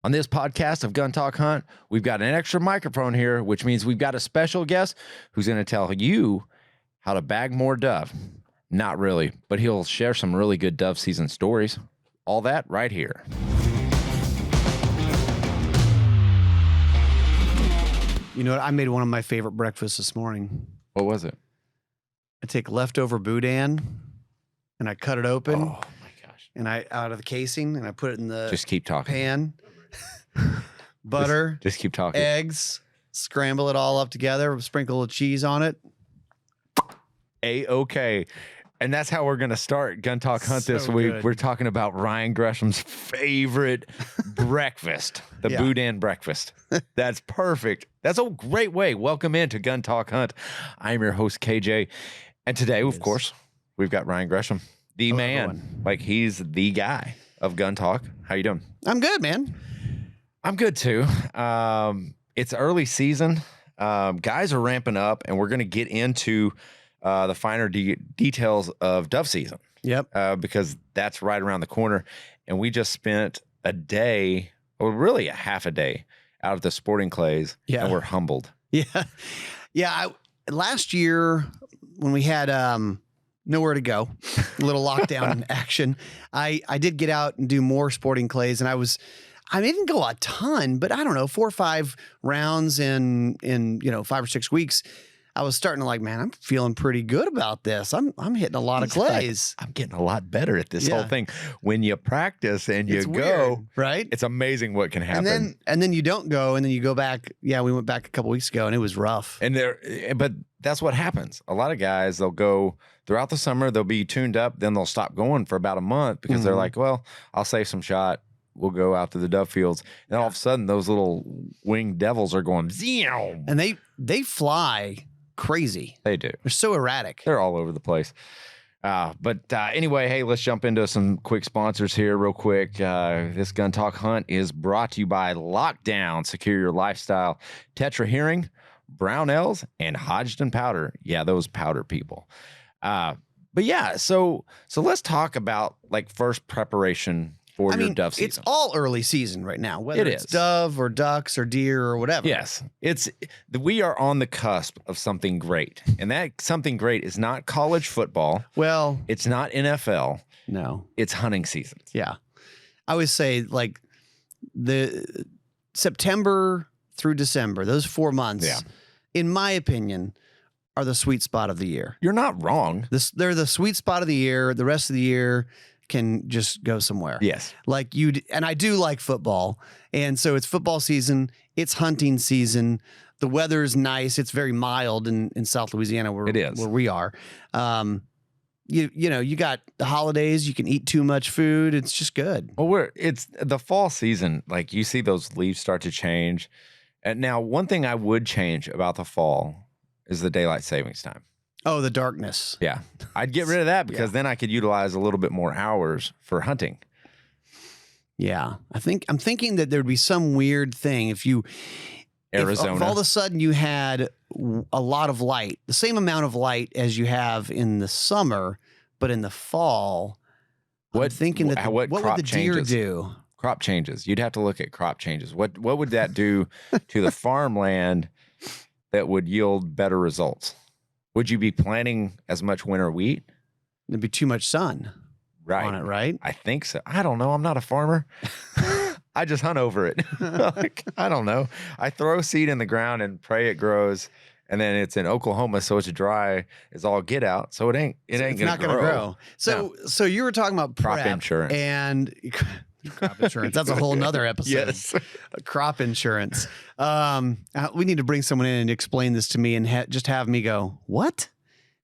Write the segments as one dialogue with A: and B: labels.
A: On this podcast of Gun Talk Hunt, we've got an extra microphone here, which means we've got a special guest who's going to tell you how to bag more dove. Not really, but he'll share some really good dove season stories. All that right here.
B: You know what? I made one of my favorite breakfasts this morning.
A: What was it?
B: I take leftover boudin and I cut it open.
A: Oh my gosh.
B: And I out of the casing and I put it in the
A: Just keep talking.
B: pan. Butter.
A: Just keep talking.
B: Eggs. Scramble it all up together. Sprinkle of cheese on it.
A: A-okay. And that's how we're going to start Gun Talk Hunt this
B: So
A: week.
B: good.
A: We're talking about Ryan Gresham's favorite breakfast, the boudin breakfast. That's perfect. That's a great way. Welcome into Gun Talk Hunt. I'm your host, KJ. And today, of course, we've got Ryan Gresham, the man.
B: Everyone.
A: Like, he's the guy of Gun Talk. How you doing?
B: I'm good, man.
A: I'm good, too. It's early season. Guys are ramping up, and we're going to get into the finer details of dove season.
B: Yep.
A: Because that's right around the corner. And we just spent a day, or really a half a day, out at the sporting clays.
B: Yeah.
A: And we're humbled.
B: Yeah. Yeah. Last year, when we had nowhere to go, a little lockdown action, I did get out and do more sporting clays. And I didn't go a ton, but I don't know, 4 or 5 rounds in 5 or 6 weeks. I was starting to like, man, I'm feeling pretty good about this. I'm hitting a lot of clays.
A: Like, I'm getting a lot better at this
B: Yeah.
A: whole thing. When you practice and you
B: It's
A: go,
B: weird, right?
A: it's amazing what can happen.
B: And then you don't go, and then you go back. Yeah, we went back a couple weeks ago, and it was rough.
A: But that's what happens. A lot of guys, they'll go throughout the summer, they'll be tuned up, then they'll stop going for about a month because they're like, well, I'll save some shot. We'll go out to the dove fields. And all of a sudden, those little winged devils are going, zoom.
B: And they fly crazy.
A: They do.
B: They're so erratic.
A: They're all over the place. But anyway, hey, let's jump into some quick sponsors here real quick. This Gun Talk Hunt is brought to you by Lockdown, Secure Your Lifestyle, Tetra Hearing, Brownells, and Hodgdon Powder. Yeah, those powder people. But yeah, so let's talk about like first preparation for your dove season.
B: It's all early season right now, whether
A: It
B: it's
A: is.
B: dove or ducks or deer or whatever.
A: Yes, we are on the cusp of something great, and that something great is not college football.
B: Well,
A: It's not NFL.
B: no.
A: It's hunting seasons.
B: Yeah. I always say like the September through December, those 4 months,
A: Yeah.
B: in my opinion, are the sweet spot of the year.
A: You're not wrong.
B: They're the sweet spot of the year. The rest of the year can just go somewhere.
A: Yes.
B: Like and I do like football. And so it's football season, it's hunting season. The weather's nice. It's very mild in South Louisiana where
A: It is.
B: where we are. You got the holidays, you can eat too much food. It's just good.
A: Well, it's the fall season. Like you see those leaves start to change. And now one thing I would change about the fall is the daylight savings time.
B: Oh, the darkness.
A: Yeah. I'd get rid of that because then I could utilize a little bit more hours for hunting.
B: Yeah. I'm thinking that there would be some weird thing if
A: Arizona.
B: if all of a sudden you had a lot of light, the same amount of light as you have in the summer, but in the fall, I'm thinking that what would
A: crop
B: the deer
A: changes?
B: do?
A: Crop changes. You'd have to look at crop changes. What would that do to the farmland that would yield better results? Would you be planting as much winter wheat?
B: There'd be too much sun on it, right?
A: I think so. I don't know. I'm not a farmer. I just hunt over it. Like, I don't know. I throw seed in the ground and pray it grows. And then it's in Oklahoma, so it's dry. It's all get out. So it ain't
B: not going to grow. So you were talking about
A: Crop
B: prep
A: insurance.
B: and crop insurance. That's a whole nother episode.
A: Yes.
B: Crop insurance. We need to bring someone in and explain this to me and just have me go, what?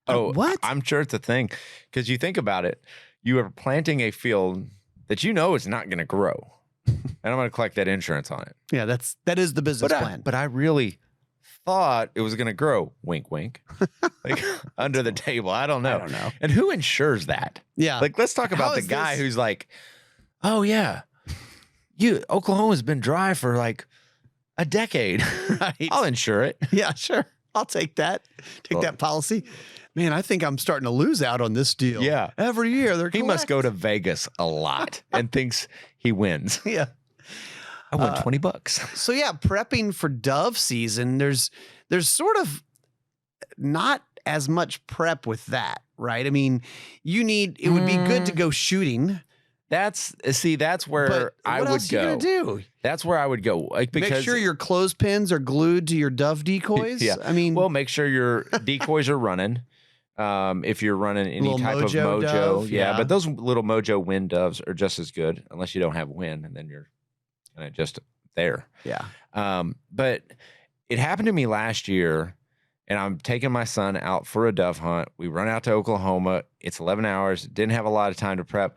B: What?
A: I'm sure it's a thing. Because you think about it, you are planting a field that you know is not going to grow. And I'm going to collect that insurance on it.
B: Yeah, that is the business plan.
A: But I really thought it was going to grow. Wink, wink. Like under the table. I don't know. And who insures that?
B: Yeah.
A: Like, let's talk about the guy who's like, oh, yeah, Oklahoma's been dry for like a decade.
B: Right.
A: I'll insure it.
B: Yeah, sure. I'll take that. That policy. Man, I think I'm starting to lose out on this deal.
A: Yeah.
B: Every year they're
A: He must go to Vegas a lot and thinks he wins.
B: Yeah.
A: I won $20.
B: So yeah, prepping for dove season, there's sort of not as much prep with that, right? I mean, it would be good to go shooting.
A: That's where
B: But
A: I
B: what
A: would
B: else
A: go.
B: Are you gonna do?
A: That's where I would go. Like, because
B: Make sure your clothespins are glued to your dove decoys.
A: Yeah.
B: I mean,
A: well, make sure your decoys are running. If you're running any
B: Little
A: type of
B: mojo
A: mojo,
B: dove,
A: yeah,
B: yeah.
A: but those little mojo wind doves are just as good, unless you don't have wind, and then you're kind of just there.
B: yeah.
A: But it happened to me last year, and I'm taking my son out for a dove hunt. We run out to Oklahoma. It's 11 hours. Didn't have a lot of time to prep.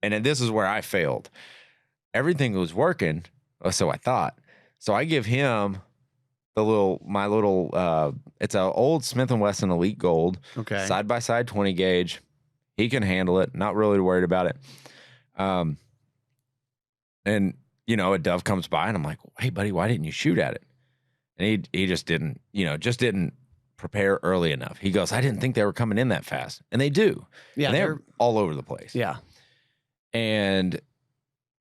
A: And then this is where I failed. Everything was working, or so I thought. So I give him my little, it's an old Smith & Wesson Elite Gold.
B: Okay.
A: Side-by-side 20 gauge. He can handle it. Not really worried about it. And, a dove comes by, and I'm like, hey, buddy, why didn't you shoot at it? And he just didn't, didn't prepare early enough. He goes, I didn't think they were coming in that fast. And they do.
B: Yeah.
A: And they're all over the place.
B: Yeah.
A: And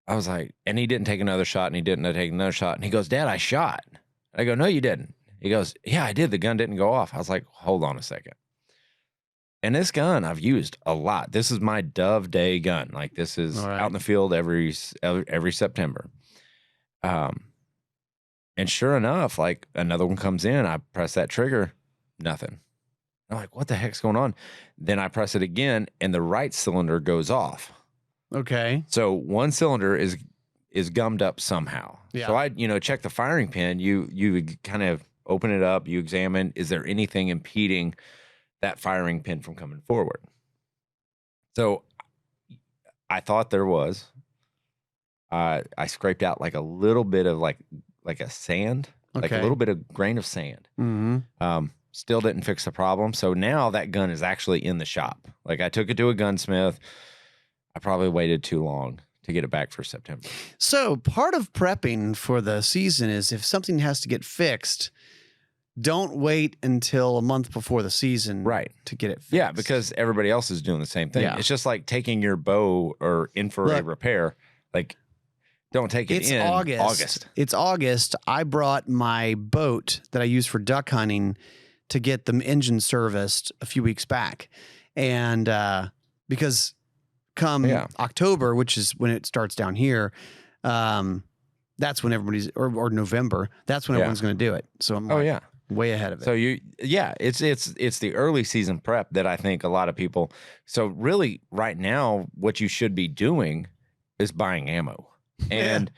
A: I was like, and he didn't take another shot, and he didn't take another shot. And he goes, Dad, I shot. I go, no, you didn't. He goes, yeah, I did. The gun didn't go off. I was like, hold on a second. And this gun I've used a lot. This is my Dove Day gun. Like, this is out in the field every September. And sure enough, like, another one comes in. I press that trigger, nothing. I'm like, what the heck's going on? Then I press it again, and the right cylinder goes off.
B: Okay.
A: So one cylinder is gummed up somehow.
B: Yeah.
A: So I, check the firing pin. You kind of open it up. You examine, is there anything impeding that firing pin from coming forward? So I thought there was. I scraped out like a little bit of like a sand, like a little bit of grain of sand.
B: Mm-hmm.
A: Still didn't fix the problem. So now that gun is actually in the shop. Like, I took it to a gunsmith. I probably waited too long to get it back for September.
B: So part of prepping for the season is if something has to get fixed, don't wait until a month before the season to get it fixed.
A: Yeah, because everybody else is doing the same thing.
B: Yeah.
A: It's just like taking your bow or in for a repair. Like, don't take it in August.
B: It's August. I brought my boat that I use for duck hunting to get the engine serviced a few weeks back. And because come October, which is when it starts down here, that's when everybody's, or November, that's when everyone's going to do it. So I'm way ahead of it.
A: So it's the early season prep that I think a lot of people, so really right now, what you should be doing is buying ammo. And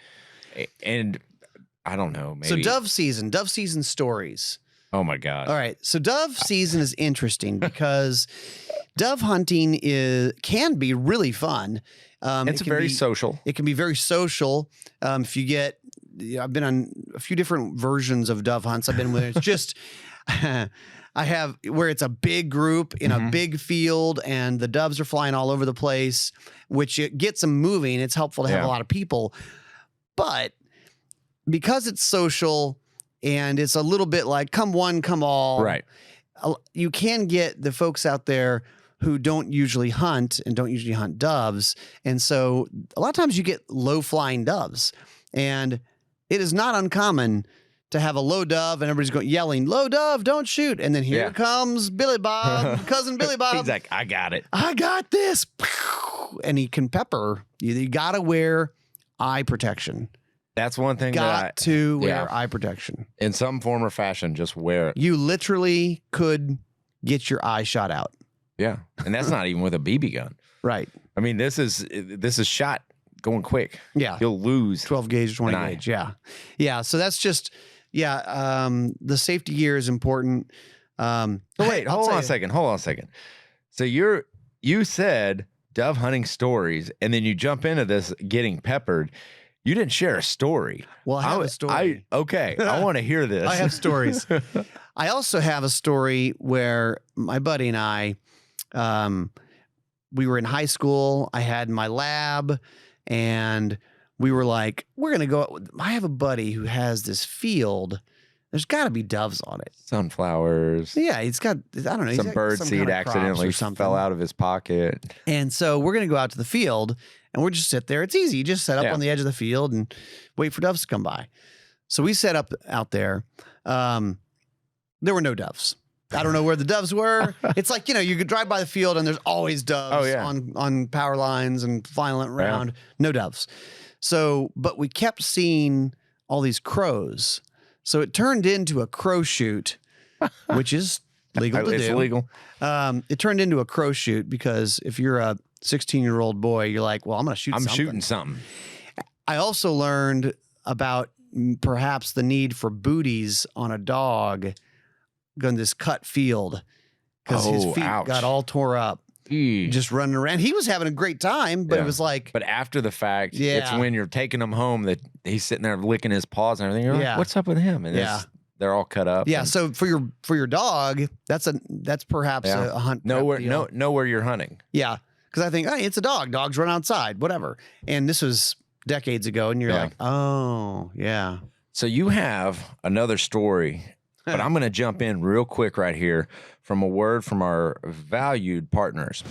A: I don't know, maybe.
B: So dove season stories.
A: Oh my God.
B: All right. So dove season is interesting because dove hunting can be really fun.
A: It's very social.
B: It can be very social. If you get, I've been on a few different versions of dove hunts. I've been where it's just, I have where it's a big group in a big field and the doves are flying all over the place, which it gets them moving. It's helpful to have a lot of people, but because it's social and it's a little bit like come one, come all.
A: Right.
B: You can get the folks out there who don't usually hunt and don't usually hunt doves. And so a lot of times you get low flying doves, and it is not uncommon to have a low dove and everybody's going yelling, low dove, don't shoot. And then here comes Billy Bob, cousin Billy Bob.
A: He's like, I got it.
B: I got this. And he can pepper. You got to wear eye protection.
A: That's one thing
B: got to wear eye protection.
A: In some form or fashion, just wear it.
B: You literally could get your eye shot out.
A: Yeah. And that's not even with a BB gun.
B: Right.
A: I mean, this is shot going quick.
B: Yeah.
A: You'll lose
B: 12 gauge, 20 gauge. Yeah. Yeah. So that's just, the safety gear is important.
A: Wait, hold on a second. So you said dove hunting stories, and then you jump into this getting peppered. You didn't share a story.
B: Well, I have a story.
A: I want to hear this.
B: I have stories. I also have a story where my buddy and I, we were in high school. I had my lab, and we were like, we're going to go. I have a buddy who has this field. There's got to be doves on it.
A: Sunflowers.
B: Yeah, it's got, I don't know.
A: Some bird seed accidentally fell out of his pocket.
B: And so we're going to go out to the field, and we'll just sit there. It's easy. You just set up on the edge of the field and wait for doves to come by. So we set up out there. There were no doves. I don't know where the doves were. It's like, you could drive by the field and there's always doves on power lines and flying around. No doves. So, but we kept seeing all these crows. So it turned into a crow shoot, which is legal to do.
A: It's legal.
B: It turned into a crow shoot because if you're a 16-year-old boy, you're like, well, I'm going to shoot something. I'm
A: shooting something.
B: I also learned about perhaps the need for booties on a dog on this cut field because his feet got all tore up. Just running around. He was having a great time, but it was like...
A: But after the fact, it's when you're taking him home that he's sitting there licking his paws and everything. You're like, what's up with him? And they're all cut up.
B: Yeah, so for your dog, that's perhaps a hunt.
A: Know where you're hunting.
B: Yeah, because I think, hey, it's a dog. Dogs run outside, whatever. And this was decades ago, and you're like, oh, yeah.
A: So you have another story, but I'm going to jump in real quick right here from a word from our valued partners.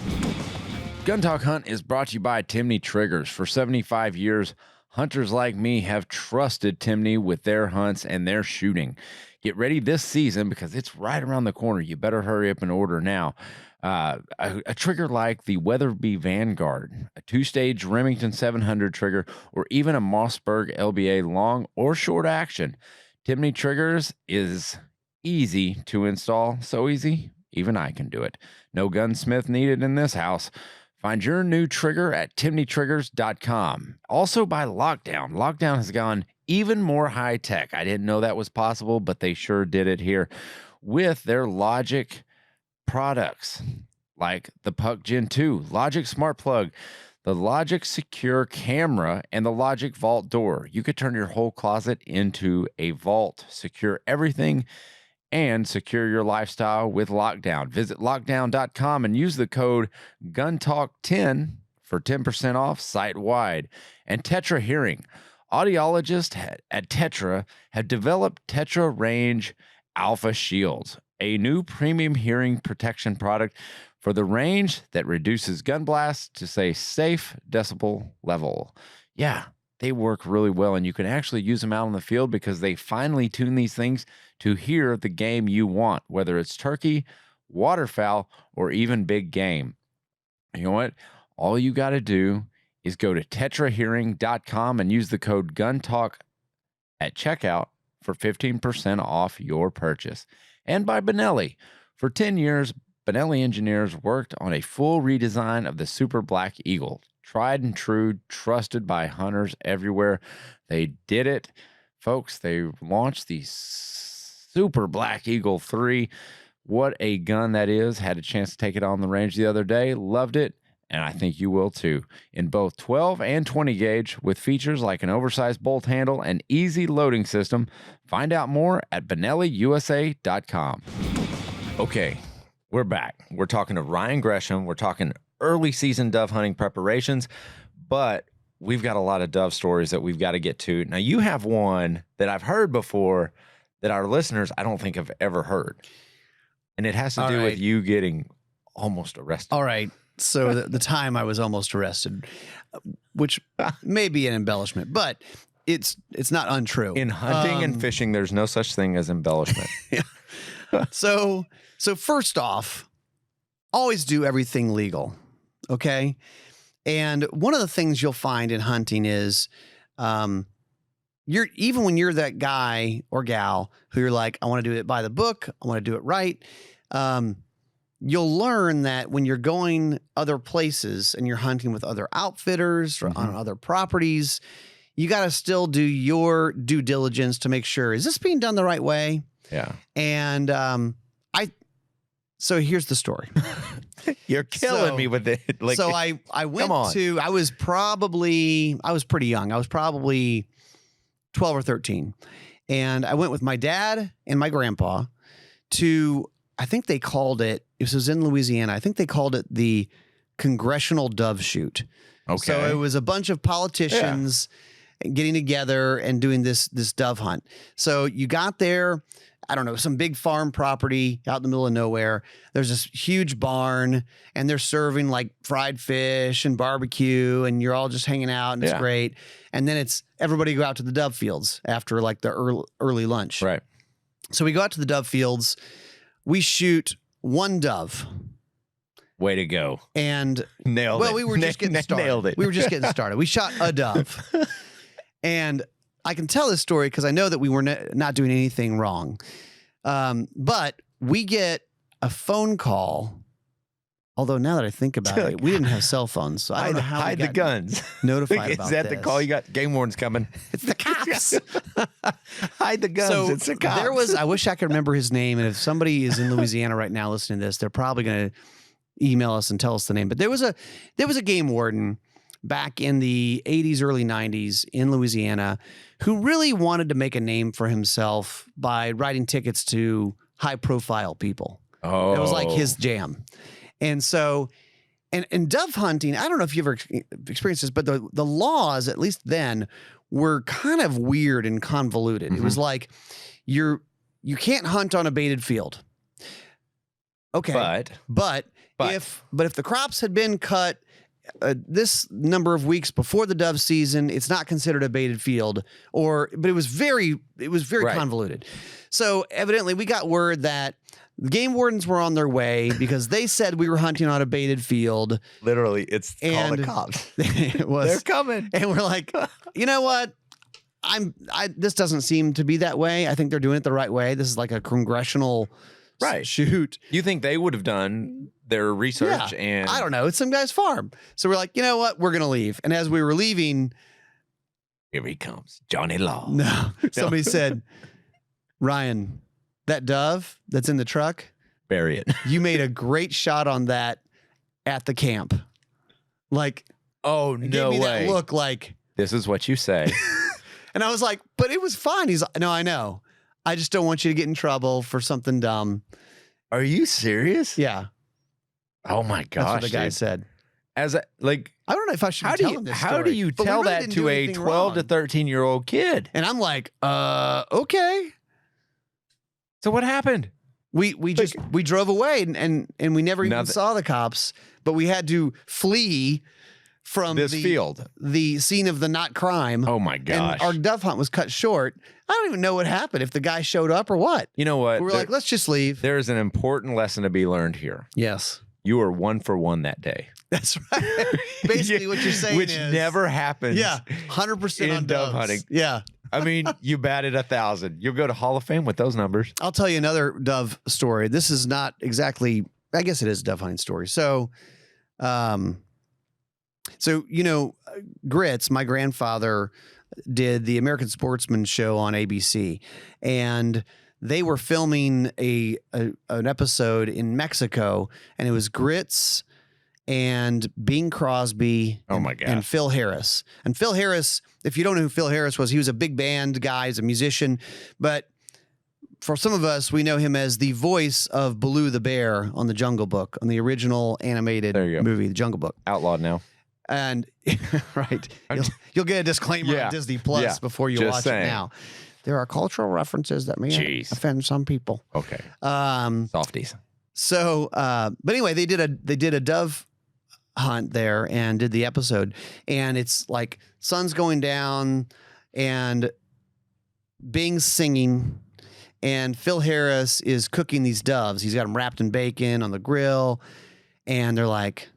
A: Gun Talk Hunt is brought to you by Timney Triggers. For 75 years, hunters like me have trusted Timney with their hunts and their shooting. Get ready this season because it's right around the corner. You better hurry up and order now. A trigger like the Weatherby Vanguard, a 2-stage Remington 700 trigger, or even a Mossberg LBA long or short action. Timney Triggers is easy to install. So easy, even I can do it. No gunsmith needed in this house. Find your new trigger at timneytriggers.com. Also by Lockdown. Lockdown has gone even more high tech. I didn't know that was possible, but they sure did it here with their Logic products like the Puck Gen 2, Logic Smart Plug, the Logic Secure Camera, and the Logic Vault Door. You could turn your whole closet into a vault, secure everything, and secure your lifestyle with Lockdown. Visit lockdown.com and use the code GUNTALK10 for 10% off site-wide. And Tetra Hearing. Audiologists at Tetra have developed Tetra Range Alpha Shields, a new premium hearing protection product for the range that reduces gun blasts to a safe decibel level. Yeah, they work really well, and you can actually use them out in the field because they finely tune these things to hear the game you want, whether it's turkey, waterfowl, or even big game. You know what? All you got to do is go to tetrahearing.com and use the code GUNTALK at checkout for 15% off your purchase. And by Benelli. For 10 years, Benelli engineers worked on a full redesign of the Super Black Eagle. Tried and true, trusted by hunters everywhere. They did it. Folks, they launched the Super Black Eagle 3. What a gun that is. Had a chance to take it on the range the other day. Loved it. And I think you will too. In both 12 and 20 gauge with features like an oversized bolt handle and easy loading system. Find out more at BenelliUSA.com. Okay, we're back. We're talking to Ryan Gresham. We're talking early season dove hunting preparations, but we've got a lot of dove stories that we've got to get to. Now, you have one that I've heard before that our listeners I don't think have ever heard. And it has to do with you getting almost arrested.
B: All right. So the time I was almost arrested, which may be an embellishment, but it's not untrue.
A: In hunting and fishing, there's no such thing as embellishment.
B: So first off, always do everything legal, okay? And one of the things you'll find in hunting is even when you're that guy or gal who you're like, I want to do it by the book, I want to do it right, you'll learn that when you're going other places and you're hunting with other outfitters or on other properties, you got to still do your due diligence to make sure, is this being done the right way?
A: Yeah.
B: And so here's the story.
A: You're killing me with it. Like,
B: so I went to, I was pretty young. I was probably 12 or 13. And I went with my dad and my grandpa to, I think they called it, this was in Louisiana, I think they called it the Congressional Dove Shoot. Okay. So it was a bunch of politicians getting together and doing this dove hunt. So you got there, I don't know, some big farm property out in the middle of nowhere. There's this huge barn and they're serving like fried fish and barbecue and you're all just hanging out and it's great. And then it's everybody go out to the dove fields after like the early lunch.
A: Right.
B: So we go out to the dove fields. We shoot one dove.
A: Way to go.
B: And
A: nailed it.
B: Well, we were just getting started.
A: Nailed it.
B: We were just getting started. We shot a dove. And I can tell this story because I know that we were not doing anything wrong. But we get a phone call. Although now that I think about it, we didn't have cell phones, so I don't know how
A: hide
B: we
A: the
B: got
A: guns.
B: notified
A: Is
B: about
A: that
B: this.
A: the call you got? Game warden's coming.
B: It's the cops.
A: Hide the guns.
B: So
A: it's the cops.
B: there was. I wish I could remember his name, and if somebody is in Louisiana right now listening to this, they're probably going to email us and tell us the name. But there was a game warden back in the 80s, early 90s in Louisiana who really wanted to make a name for himself by writing tickets to high-profile people.
A: Oh,
B: It was like his jam. And so, and dove hunting, I don't know if you ever experienced this, but the laws, at least then, were kind of weird and convoluted. It was like you can't hunt on a baited field. Okay. But if the crops had been cut this number of weeks before the dove season, it's not considered a baited field. But it was very convoluted. So evidently, we got word that the game wardens were on their way because they said we were hunting on a baited field.
A: Literally, it's call the cops.
B: It was,
A: They're coming,
B: and we're like, you know what? This doesn't seem to be that way. I think they're doing it the right way. This is like a congressional shoot.
A: You think they would have done their research?
B: Yeah,
A: and
B: I don't know. It's some guy's farm. So we're like, you know what? We're going to leave. And as we were leaving,
A: here he comes, Johnny Law.
B: No, somebody said, Ryan, that dove that's in the truck,
A: bury it.
B: You made a great shot on that at the camp. Like,
A: oh, no way.
B: That look like,
A: this is what you say.
B: And I was like, but it was fine. He's like, no, I know. I just don't want you to get in trouble for something dumb.
A: Are you serious?
B: Yeah.
A: Oh my gosh.
B: That's what the guy said.
A: I
B: don't know if I should tell him this story.
A: How do you tell that to a 12 to 13-year-old kid?
B: And I'm like, okay.
A: So what happened?
B: We drove away and we never even saw the cops, but we had to flee from
A: this field,
B: the scene of the not crime.
A: Oh my gosh.
B: And our dove hunt was cut short. I don't even know what happened, if the guy showed up or what.
A: You know what?
B: We're like, let's just leave.
A: There's an important lesson to be learned here.
B: Yes.
A: You were 1 for 1 that day.
B: That's right. Basically what you're saying
A: Which never happens.
B: Yeah. 100% on
A: dove hunting.
B: Yeah.
A: I mean, you batted 1,000. You'll go to Hall of Fame with those numbers.
B: I'll tell you another dove story. This is not exactly, I guess it is a dove hunting story. So, you know, Grits, my grandfather did the American Sportsman show on ABC, and they were filming an episode in Mexico, and it was Grits and Bing Crosby and Phil Harris. And Phil Harris, if you don't know who Phil Harris was, he was a big band guy, he's a musician, but for some of us, we know him as the voice of Baloo the bear on The Jungle Book, on the original animated movie, The Jungle Book.
A: Outlawed now.
B: And right, you'll get a disclaimer on Disney Plus before you watch it now. There are cultural references that may offend some people.
A: Okay. Softies.
B: So, but anyway, they did a dove hunt there and did the episode, and it's like sun's going down and Bing's singing, and Phil Harris is cooking these doves. He's got them wrapped in bacon on the grill, and they're like,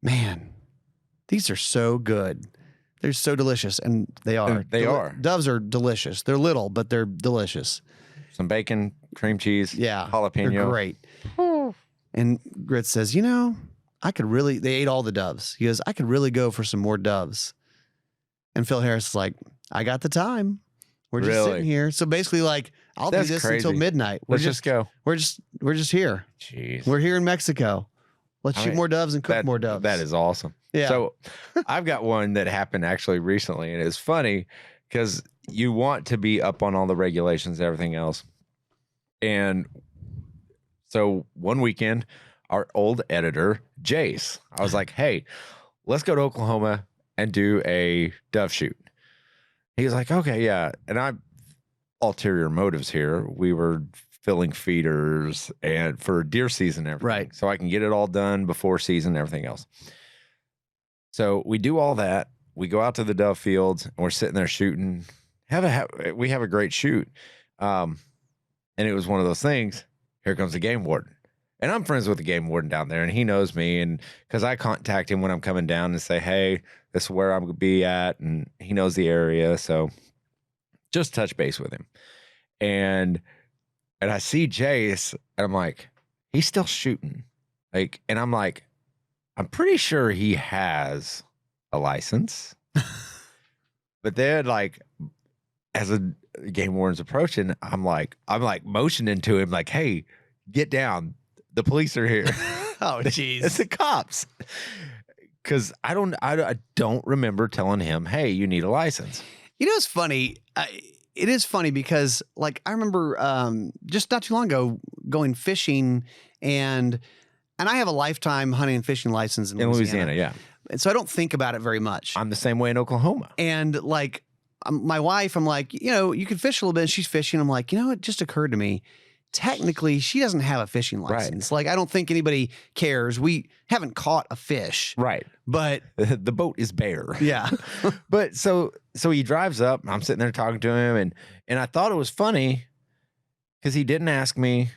B: man, these are so good. They're so delicious. And they are.
A: They are.
B: Doves are delicious. They're little, but they're delicious.
A: Some bacon, cream cheese, jalapeno.
B: They're great. And Grit says, you know, they ate all the doves. He goes, I could really go for some more doves. And Phil Harris is like, I got the time. We're just sitting here. So basically, like, I'll do this until midnight.
A: Let's just go.
B: We're just here.
A: Jeez.
B: We're here in Mexico. Let's shoot more doves and cook more doves.
A: That is awesome.
B: Yeah.
A: So I've got one that happened actually recently, and it's funny because you want to be up on all the regulations and everything else. And so one weekend, our old editor, Jace, I was like, hey, let's go to Oklahoma and do a dove shoot. He was like, okay, yeah. And I, ulterior motives here. We were filling feeders and for deer season and everything.
B: Right.
A: So I can get it all done before season and everything else. So we do all that. We go out to the dove fields and we're sitting there shooting. We have a great shoot. And it was one of those things. Here comes the game warden. And I'm friends with the game warden down there, and he knows me. And because I contact him when I'm coming down and say, hey, this is where I'm going to be at. And he knows the area. So just touch base with him. And I see Jace, and I'm like, he's still shooting. Like, and I'm like, I'm pretty sure he has a license. But then, like, as a game warden's approaching, I'm like motioning to him, like, hey, get down. The police are here.
B: Oh, jeez.
A: It's the cops. Because I don't remember telling him, hey, you need a license.
B: You know, it's funny. It is funny because, like, I remember just not too long ago going fishing, and I have a lifetime hunting and fishing license in Louisiana.
A: Yeah.
B: And so I don't think about it very much.
A: I'm the same way in Oklahoma.
B: And, like, my wife, I'm like, you know, you can fish a little bit. And she's fishing. I'm like, you know, it just occurred to me. Technically, she doesn't have a fishing license. Right. Like, I don't think anybody cares. We haven't caught a fish.
A: Right.
B: But
A: the boat is bare.
B: Yeah.
A: But so he drives up. I'm sitting there talking to him, and I thought it was funny because he didn't ask me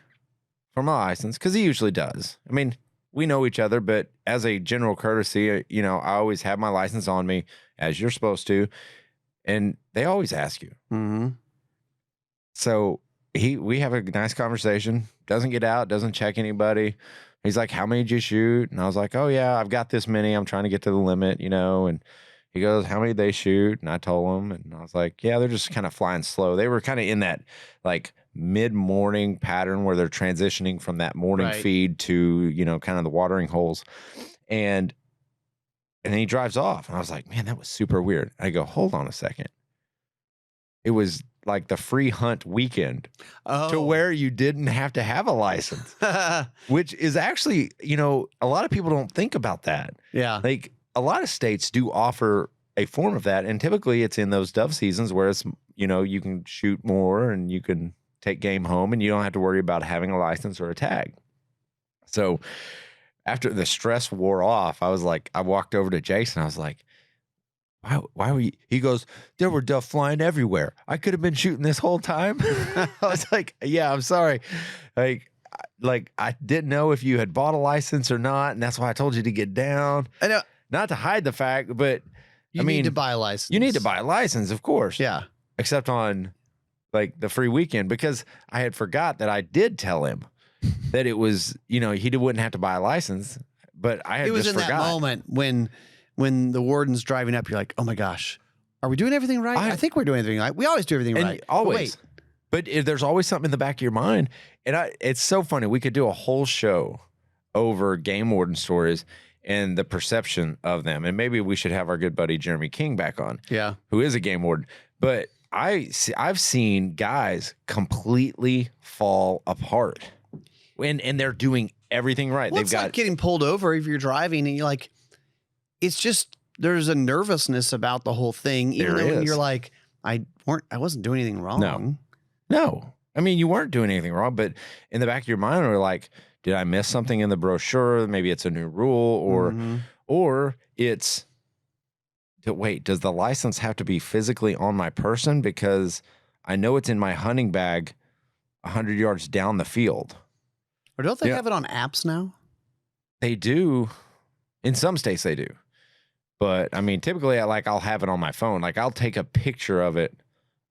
A: for my license, because he usually does. I mean, we know each other, but as a general courtesy, you know, I always have my license on me, as you're supposed to, and they always ask you.
B: Mm-hmm.
A: So we have a nice conversation, doesn't get out, doesn't check anybody. He's like, how many did you shoot? And I was like, oh yeah, I've got this many. I'm trying to get to the limit, you know. And he goes, how many did they shoot? And I told him, and I was like, yeah, they're just kind of flying slow. They were kind of in that like mid-morning pattern where they're transitioning from that morning feed to, you know, kind of the watering holes. And then he drives off. And I was like, man, that was super weird. I go, hold on a second. It was like the free hunt weekend to where you didn't have to have a license, which is actually, you know, a lot of people don't think about that.
B: Yeah.
A: Like a lot of states do offer a form of that. And typically it's in those dove seasons where it's, you know, you can shoot more and you can take game home and you don't have to worry about having a license or a tag. So after the stress wore off, I was like, I walked over to Jason. I was like, why were you? He goes, there were dove flying everywhere. I could have been shooting this whole time. I was like, yeah, I'm sorry. Like I didn't know if you had bought a license or not. And that's why I told you to get down.
B: I know.
A: Not to hide the fact, but
B: you need to buy a license.
A: You need to buy a license, of course.
B: Yeah.
A: Except on like the free weekend, because I had forgot that I did tell him that it was, you know, he wouldn't have to buy a license, but I had just forgot.
B: It was in that moment when the warden's driving up, you're like, oh my gosh, are we doing everything right? I think we're doing everything right. We always do everything right.
A: Always. But there's always something in the back of your mind. And it's so funny. We could do a whole show over game warden stories and the perception of them. And maybe we should have our good buddy Jeremy King back on.
B: Yeah.
A: Who is a game warden. But I've seen guys completely fall apart. And they're doing everything right.
B: Well, it's like getting pulled over if you're driving and you're like, it's just, there's a nervousness about the whole thing. Even though when you're like, I wasn't doing anything wrong.
A: No. I mean, you weren't doing anything wrong, but in the back of your mind, we're like, did I miss something in the brochure? Maybe it's a new rule or it's, wait, does the license have to be physically on my person? Because I know it's in my hunting bag 100 yards down the field.
B: Or don't they have it on apps now?
A: They do. In some states they do. But I mean, typically I'll have it on my phone. Like I'll take a picture of it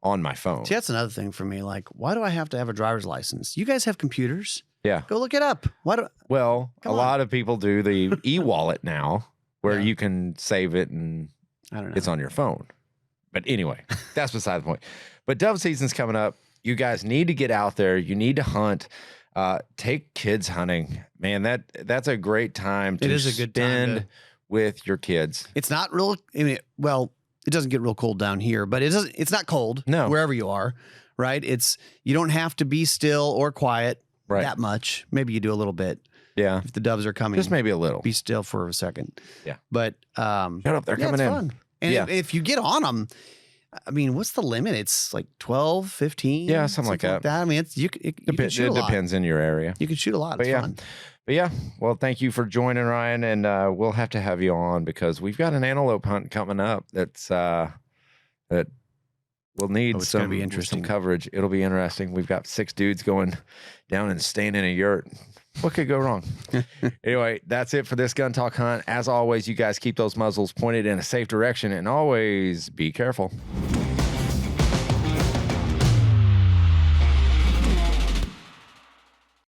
A: on my phone.
B: See, that's another thing for me. Like, why do I have to have a driver's license? You guys have computers.
A: Yeah.
B: Go look it up.
A: Well, a lot of people do the e-wallet now where you can save it and
B: I don't know.
A: It's on your phone. But anyway, that's beside the point. But dove season's coming up. You guys need to get out there. You need to hunt. Take kids hunting. Man, that's a great time to spend with your kids.
B: It's not real. I mean, well, it doesn't get real cold down here, but it's not cold wherever you are, right? You don't have to be still or quiet that much. Maybe you do a little bit.
A: Yeah.
B: If the doves are coming.
A: Just maybe a little.
B: Be still for a second.
A: Yeah.
B: But
A: shut up, they're coming in.
B: Fun. And if you get on them, I mean, what's the limit? It's like 12, 15?
A: Yeah, something like that.
B: I mean, you can shoot a lot.
A: Depends in your area.
B: You can shoot a lot. It's fun.
A: But yeah, well, thank you for joining, Ryan, and we'll have to have you on because we've got an antelope hunt coming up that will need some coverage. It'll be interesting. We've got 6 dudes going down and staying in a yurt. What could go wrong? Anyway, that's it for this Gun Talk Hunt. As always, you guys keep those muzzles pointed in a safe direction and always be careful.